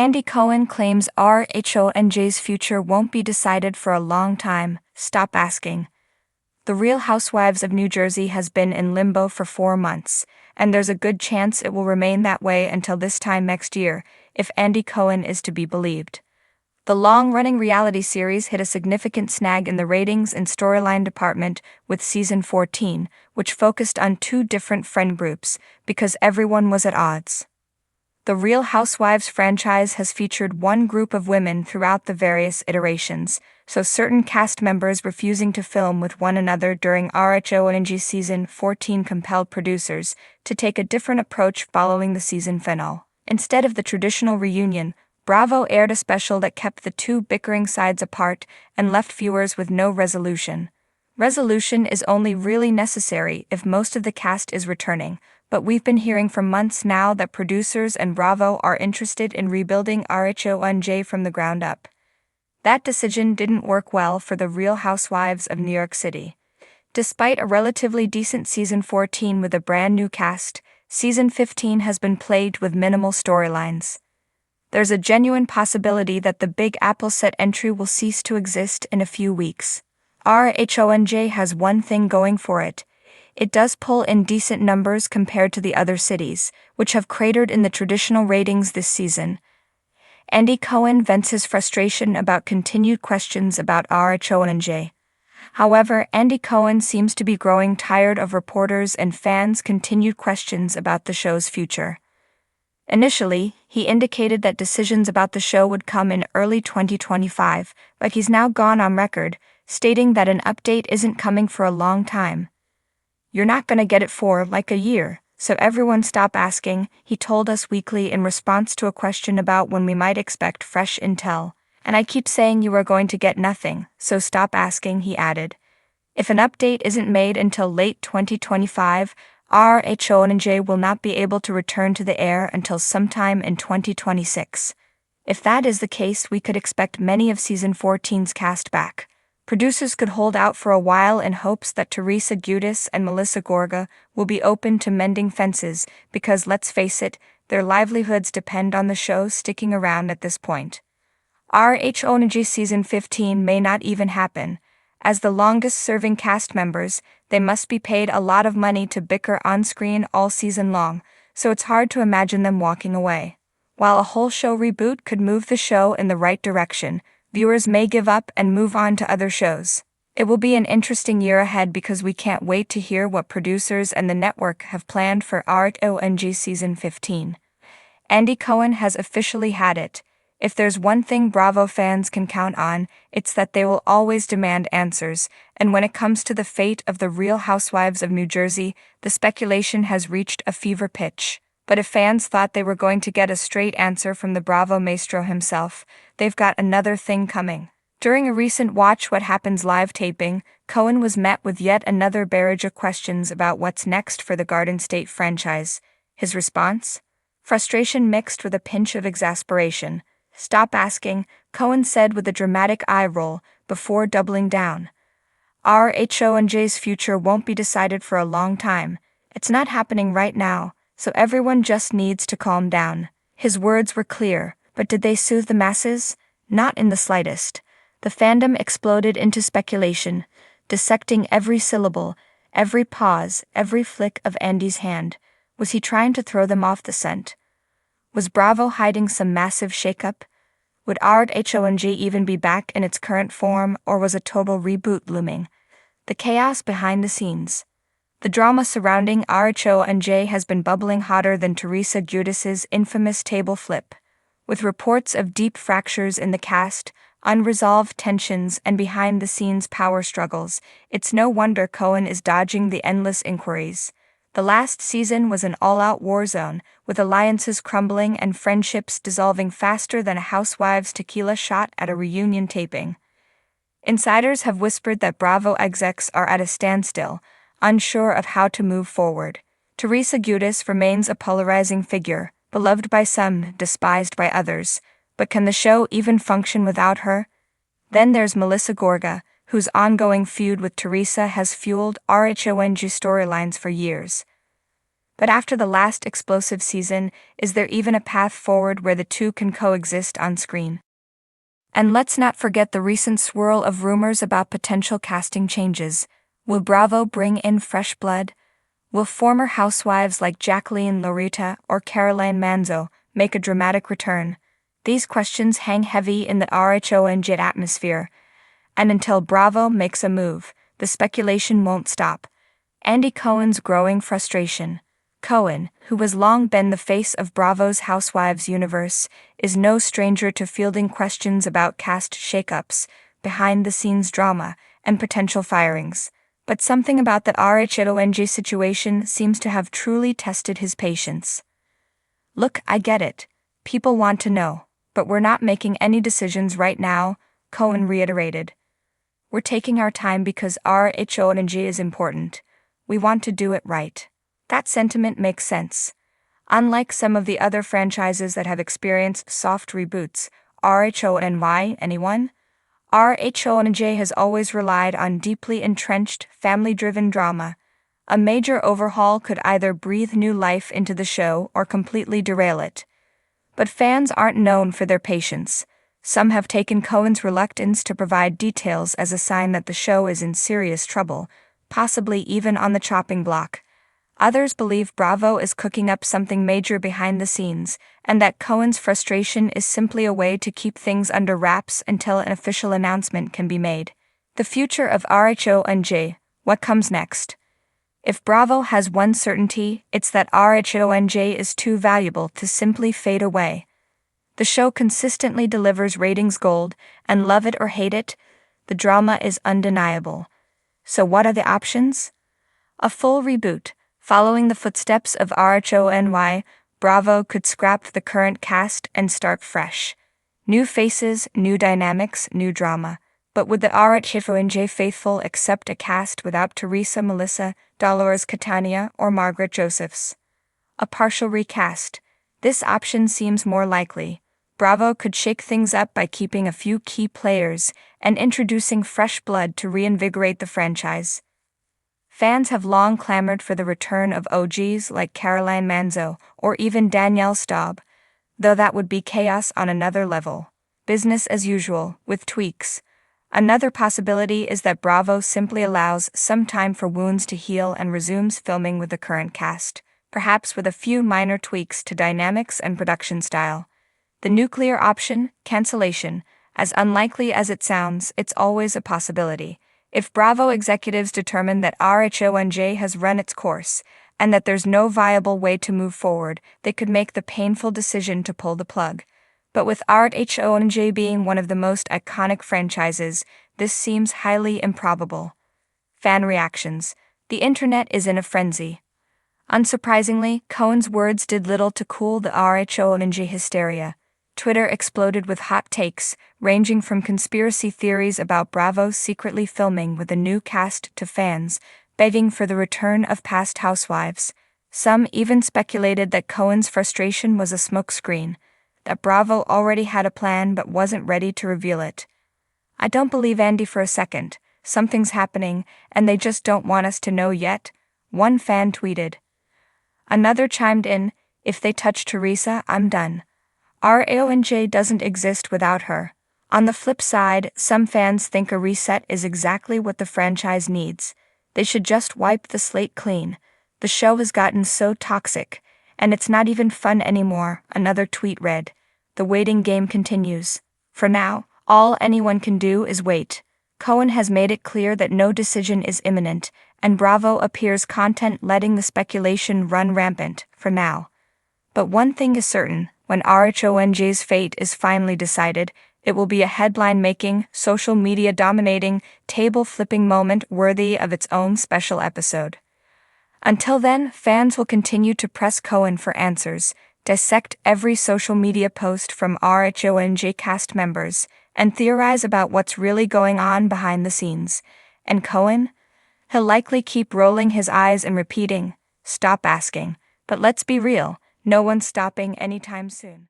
Andy Cohen claims RHONJ's future won't be decided for a long time. Stop asking. The Real Housewives of New Jersey has been in limbo for 4 months, and there's a good chance it will remain that way until this time next year, if Andy Cohen is to be believed. The long-running reality series hit a significant snag in the ratings and storyline department with season 14, which focused on 2 different friend groups, because everyone was at odds. The Real Housewives franchise has featured one group of women throughout the various iterations, so certain cast members refusing to film with one another during RHONG season 14 compelled producers to take a different approach following the season finale. Instead of the traditional reunion, Bravo aired a special that kept the 2 bickering sides apart and left viewers with no resolution. Resolution is only really necessary if most of the cast is returning, but we've been hearing for months now that producers and Bravo are interested in rebuilding RHONJ from the ground up. That decision didn't work well for the Real Housewives of New York City. Despite a relatively decent season 14 with a brand new cast, season 15 has been plagued with minimal storylines. There's a genuine possibility that the Big Apple set entry will cease to exist in a few weeks. RHONJ has one thing going for it. It does pull in decent numbers compared to the other cities, which have cratered in the traditional ratings this season. Andy Cohen vents his frustration about continued questions about RHONJ. However, Andy Cohen seems to be growing tired of reporters and fans' continued questions about the show's future. Initially, he indicated that decisions about the show would come in early 2025, but he's now gone on record, stating that an update isn't coming for a long time. "You're not gonna get it for, like, a year, so everyone stop asking," he told Us Weekly in response to a question about when we might expect fresh intel. "And I keep saying you are going to get nothing, so stop asking," he added. If an update isn't made until late 2025, RHONJ will not be able to return to the air until sometime in 2026. If that is the case, we could expect many of season 14's cast back. Producers could hold out for a while in hopes that Teresa Giudice and Melissa Gorga will be open to mending fences because, let's face it, their livelihoods depend on the show sticking around at this point. RHONG season 15 may not even happen. As the longest-serving cast members, they must be paid a lot of money to bicker on-screen all season long, so it's hard to imagine them walking away. While a whole show reboot could move the show in the right direction, viewers may give up and move on to other shows. It will be an interesting year ahead because we can't wait to hear what producers and the network have planned for RHONG season 15. Andy Cohen has officially had it. If there's one thing Bravo fans can count on, it's that they will always demand answers, and when it comes to the fate of the Real Housewives of New Jersey, the speculation has reached a fever pitch. But if fans thought they were going to get a straight answer from the Bravo maestro himself, they've got another thing coming. During a recent Watch What Happens live taping, Cohen was met with yet another barrage of questions about what's next for the Garden State franchise. His response? Frustration mixed with a pinch of exasperation. "Stop asking," Cohen said with a dramatic eye roll, before doubling down. RHONJ's future won't be decided for a long time. It's not happening right now, so everyone just needs to calm down. His words were clear, but did they soothe the masses? Not in the slightest. The fandom exploded into speculation, dissecting every syllable, every pause, every flick of Andy's hand. Was he trying to throw them off the scent? Was Bravo hiding some massive shakeup? Would RHONG even be back in its current form, or was a total reboot looming? The chaos behind the scenes. The drama surrounding RHONG has been bubbling hotter than Teresa Giudice's infamous table flip. With reports of deep fractures in the cast, unresolved tensions, and behind-the-scenes power struggles, it's no wonder Cohen is dodging the endless inquiries. The last season was an all-out war zone, with alliances crumbling and friendships dissolving faster than a Housewives tequila shot at a reunion taping. Insiders have whispered that Bravo execs are at a standstill, unsure of how to move forward. Teresa Giudice remains a polarizing figure, beloved by some, despised by others. But can the show even function without her? Then there's Melissa Gorga, whose ongoing feud with Teresa has fueled RHONG storylines for years. But after the last explosive season, is there even a path forward where the two can coexist on screen? And let's not forget the recent swirl of rumors about potential casting changes. Will Bravo bring in fresh blood? Will former housewives like Jacqueline Laurita or Caroline Manzo make a dramatic return? These questions hang heavy in the RHONJ atmosphere, and until Bravo makes a move, the speculation won't stop. Andy Cohen's growing frustration. Cohen, who has long been the face of Bravo's Housewives universe, is no stranger to fielding questions about cast shakeups, behind-the-scenes drama, and potential firings. But something about the RHONJ situation seems to have truly tested his patience. "Look, I get it. People want to know, but we're not making any decisions right now," Cohen reiterated. "We're taking our time because RHONJ is important. We want to do it right." That sentiment makes sense. Unlike some of the other franchises that have experienced soft reboots, RHONY, anyone? RHONJ has always relied on deeply entrenched, family-driven drama. A major overhaul could either breathe new life into the show or completely derail it. But fans aren't known for their patience. Some have taken Cohen's reluctance to provide details as a sign that the show is in serious trouble, possibly even on the chopping block. Others believe Bravo is cooking up something major behind the scenes, and that Cohen's frustration is simply a way to keep things under wraps until an official announcement can be made. The future of RHONJ, what comes next? If Bravo has one certainty, it's that RHONJ is too valuable to simply fade away. The show consistently delivers ratings gold, and love it or hate it, the drama is undeniable. So what are the options? A full reboot. Following the footsteps of RHONY, Bravo could scrap the current cast and start fresh. New faces, new dynamics, new drama. But would the RHONJ faithful accept a cast without Teresa, Melissa, Dolores Catania, or Margaret Josephs? A partial recast. This option seems more likely. Bravo could shake things up by keeping a few key players and introducing fresh blood to reinvigorate the franchise. Fans have long clamored for the return of OGs like Caroline Manzo or even Danielle Staub, though that would be chaos on another level. Business as usual, with tweaks. Another possibility is that Bravo simply allows some time for wounds to heal and resumes filming with the current cast, perhaps with a few minor tweaks to dynamics and production style. The nuclear option, cancellation, as unlikely as it sounds, it's always a possibility. If Bravo executives determine that RHONJ has run its course, and that there's no viable way to move forward, they could make the painful decision to pull the plug. But with RHONJ being one of the most iconic franchises, this seems highly improbable. Fan reactions. The internet is in a frenzy. Unsurprisingly, Cohen's words did little to cool the RHONJ hysteria. Twitter exploded with hot takes, ranging from conspiracy theories about Bravo secretly filming with a new cast to fans begging for the return of past housewives. Some even speculated that Cohen's frustration was a smokescreen, that Bravo already had a plan but wasn't ready to reveal it. "I don't believe Andy for a second. Something's happening, and they just don't want us to know yet," one fan tweeted. Another chimed in, "If they touch Teresa, I'm done. RHONJ doesn't exist without her." On the flip side, some fans think a reset is exactly what the franchise needs. They should just wipe the slate clean. The show has gotten so toxic, and it's not even fun anymore, another tweet read. The waiting game continues. For now, all anyone can do is wait. Cohen has made it clear that no decision is imminent, and Bravo appears content letting the speculation run rampant, for now. But one thing is certain, when RHONJ's fate is finally decided, it will be a headline-making, social media-dominating, table-flipping moment worthy of its own special episode. Until then, fans will continue to press Cohen for answers, dissect every social media post from RHONJ cast members, and theorize about what's really going on behind the scenes. And Cohen? He'll likely keep rolling his eyes and repeating, "Stop asking." But let's be real, no one's stopping anytime soon.